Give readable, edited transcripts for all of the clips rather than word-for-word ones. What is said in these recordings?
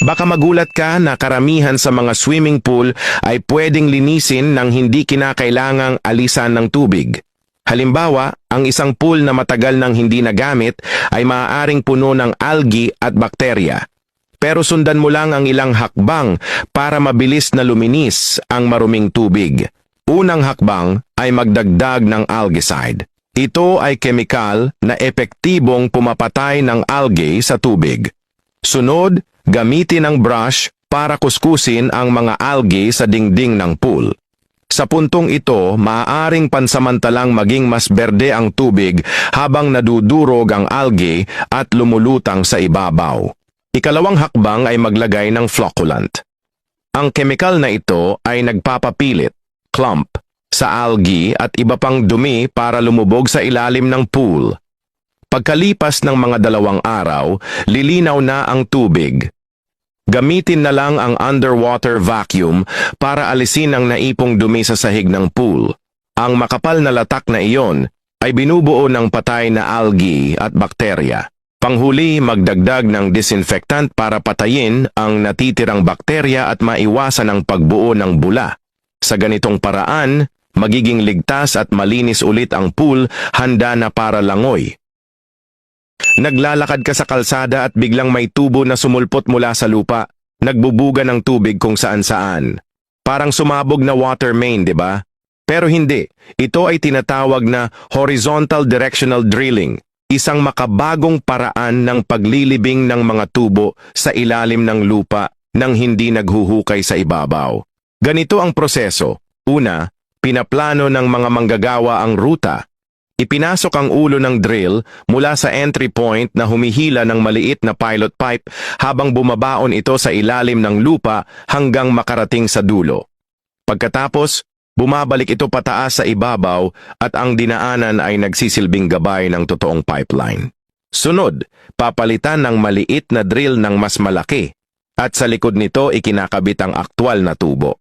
Baka magulat ka na karamihan sa mga swimming pool ay pwedeng linisin nang hindi kinakailangang alisan ng tubig. Halimbawa, ang isang pool na matagal nang hindi nagamit ay maaaring puno ng algae at bakterya. Pero sundan mo lang ang ilang hakbang para mabilis na luminis ang maruming tubig. Unang hakbang ay magdagdag ng algaecide. Ito ay kemikal na epektibong pumapatay ng algae sa tubig. Sunod, gamitin ang brush para kuskusin ang mga algae sa dingding ng pool. Sa puntong ito, maaaring pansamantalang maging mas berde ang tubig habang nadudurog ang algae at lumulutang sa ibabaw. Ikalawang hakbang ay maglagay ng flocculant. Ang kemikal na ito ay nagpapapilit, clump, sa algae at iba pang dumi para lumubog sa ilalim ng pool. Pagkalipas ng mga 2 araw, lilinaw na ang tubig. Gamitin na lang ang underwater vacuum para alisin ang naipong dumi sa sahig ng pool. Ang makapal na latak na iyon ay binubuo ng patay na algae at bakterya. Panghuli, magdagdag ng disinfectant para patayin ang natitirang bakterya at maiwasan ang pagbuo ng bula. Sa ganitong paraan, magiging ligtas at malinis ulit ang pool, handa na para langoy. Naglalakad ka sa kalsada at biglang may tubo na sumulpot mula sa lupa, nagbubuga ng tubig kung saan-saan. Parang sumabog na water main, di ba? Pero hindi, ito ay tinatawag na horizontal directional drilling, isang makabagong paraan ng paglilibing ng mga tubo sa ilalim ng lupa nang hindi naghuhukay sa ibabaw. Ganito ang proseso. Una, pinaplano ng mga manggagawa ang ruta. Ipinasok ang ulo ng drill mula sa entry point na humihila ng maliit na pilot pipe habang bumabaon ito sa ilalim ng lupa hanggang makarating sa dulo. Pagkatapos, bumabalik ito pataas sa ibabaw at ang dinaanan ay nagsisilbing gabay ng totoong pipeline. Sunod, papalitan ng maliit na drill ng mas malaki at sa likod nito ikinakabit ang aktwal na tubo.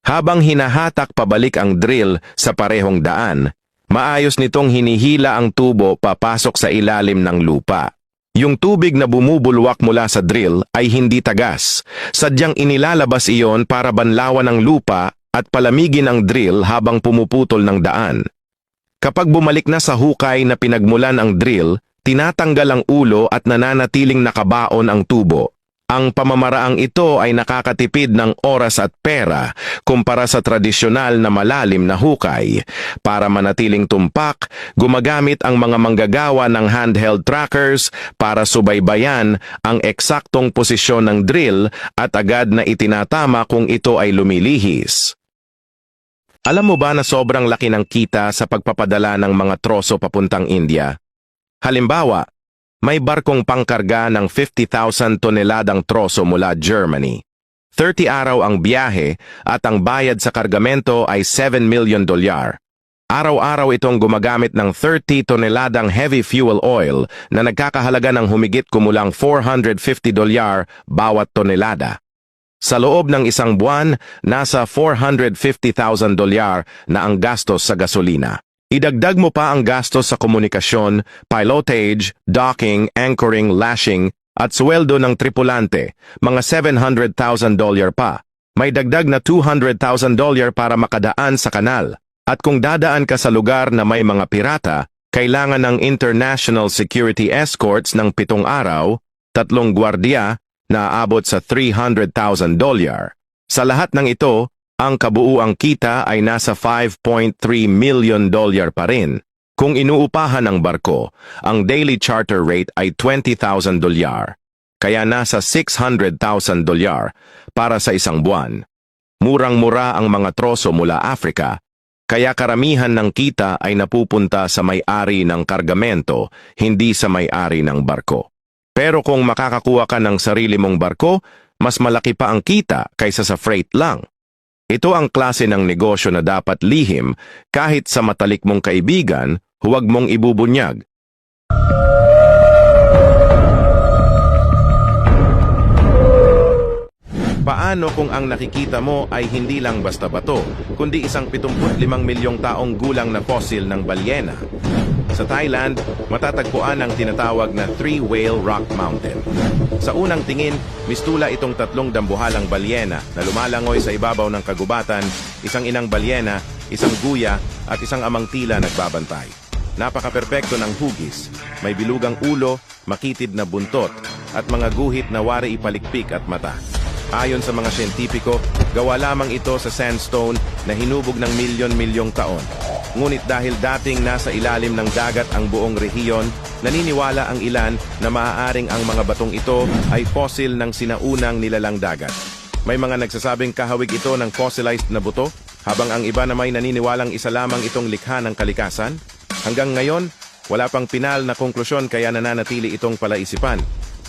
Habang hinahatak pabalik ang drill sa parehong daan, maayos nitong hinihila ang tubo papasok sa ilalim ng lupa. Yung tubig na bumubulwak mula sa drill ay hindi tagas. Sadyang inilalabas iyon para banlawan ang lupa at palamigin ang drill habang pumuputol ng daan. Kapag bumalik na sa hukay na pinagmulan ang drill, tinatanggal ang ulo at nananatiling nakabaon ang tubo. Ang pamamaraang ito ay nakakatipid ng oras at pera kumpara sa tradisyonal na malalim na hukay. Para manatiling tumpak, gumagamit ang mga manggagawa ng handheld trackers para subaybayan ang eksaktong posisyon ng drill at agad na itinatama kung ito ay lumilihis. Alam mo ba na sobrang laki ng kita sa pagpapadala ng mga troso papuntang India? Halimbawa, may barkong pangkarga ng 50,000 toneladang troso mula Germany. 30 araw ang biyahe at ang bayad sa kargamento ay $7 million. Araw-araw itong gumagamit ng 30 toneladang heavy fuel oil na nagkakahalaga ng humigit kumulang $450 bawat tonelada. Sa loob ng isang buwan, nasa $450,000 na ang gastos sa gasolina. Idagdag mo pa ang gastos sa komunikasyon, pilotage, docking, anchoring, lashing, at sweldo ng tripulante, mga $700,000 pa. May dagdag na $200,000 para makadaan sa kanal. At kung dadaan ka sa lugar na may mga pirata, kailangan ng international security escorts ng 7 araw, 3 gwardiya, na aabot sa $300,000. Sa lahat ng ito, ang kabuuang kita ay nasa $5.3 million pa rin. Kung inuupahan ang barko, ang daily charter rate ay $20,000, kaya nasa $600,000 para sa isang buwan. Murang-mura ang mga troso mula Africa, kaya karamihan ng kita ay napupunta sa may-ari ng kargamento, hindi sa may-ari ng barko. Pero kung makakakuha ka ng sarili mong barko, mas malaki pa ang kita kaysa sa freight lang. Ito ang klase ng negosyo na dapat lihim kahit sa matalik mong kaibigan, huwag mong ibubunyag. Paano kung ang nakikita mo ay hindi lang basta bato, kundi isang 75 milyong taong gulang na fossil ng balyena? Sa Thailand, matatagpuan ang tinatawag na Three Whale Rock Mountain. Sa unang tingin, mistula itong tatlong dambuhalang balyena na lumalangoy sa ibabaw ng kagubatan, isang inang balyena, isang guya, at isang amang tila nagbabantay. Napaka-perpekto ng hugis, may bilugang ulo, makitid na buntot, at mga guhit na wari ipalikpik at mata. Ayon sa mga siyentipiko, gawa lamang ito sa sandstone na hinubog ng milyon-milyong taon. Ngunit dahil dating nasa ilalim ng dagat ang buong rehiyon, naniniwala ang ilan na maaaring ang mga batong ito ay fossil ng sinaunang nilalang dagat. May mga nagsasabing kahawig ito ng fossilized na buto, habang ang iba na may naniniwalang isa lamang itong likha ng kalikasan. Hanggang ngayon, wala pang pinal na konklusyon kaya nananatili itong palaisipan.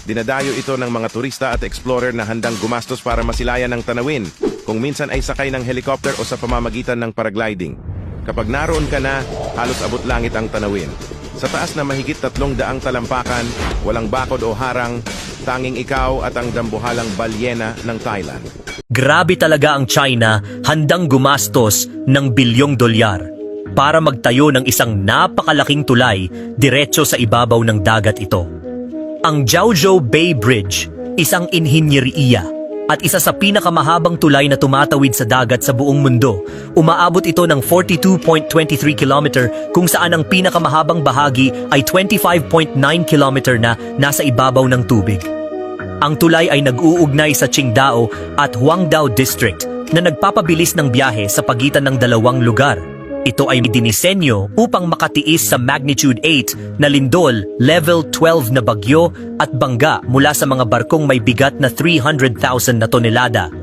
Dinadayo ito ng mga turista at explorer na handang gumastos para masilayan ng tanawin, kung minsan ay sakay ng helicopter o sa pamamagitan ng paragliding. Kapag naroon ka na, halos abot langit ang tanawin. Sa taas na mahigit 300 talampakan, walang bakod o harang, tanging ikaw at ang dambuhalang balyena ng Thailand. Grabe talaga ang China, handang gumastos ng bilyong dolyar para magtayo ng isang napakalaking tulay diretso sa ibabaw ng dagat ito. Ang Jiaozhou Bay Bridge, isang inhinyeriya at isa sa pinakamahabang tulay na tumatawid sa dagat sa buong mundo. Umaabot ito ng 42.23 km kung saan ang pinakamahabang bahagi ay 25.9 km na nasa ibabaw ng tubig. Ang tulay ay nag-uugnay sa Qingdao at Huangdao District na nagpapabilis ng biyahe sa pagitan ng dalawang lugar. Ito ay dinisenyo upang makatiis sa magnitude 8 na lindol, level 12 na bagyo at bangga mula sa mga barkong may bigat na 300,000 na tonelada.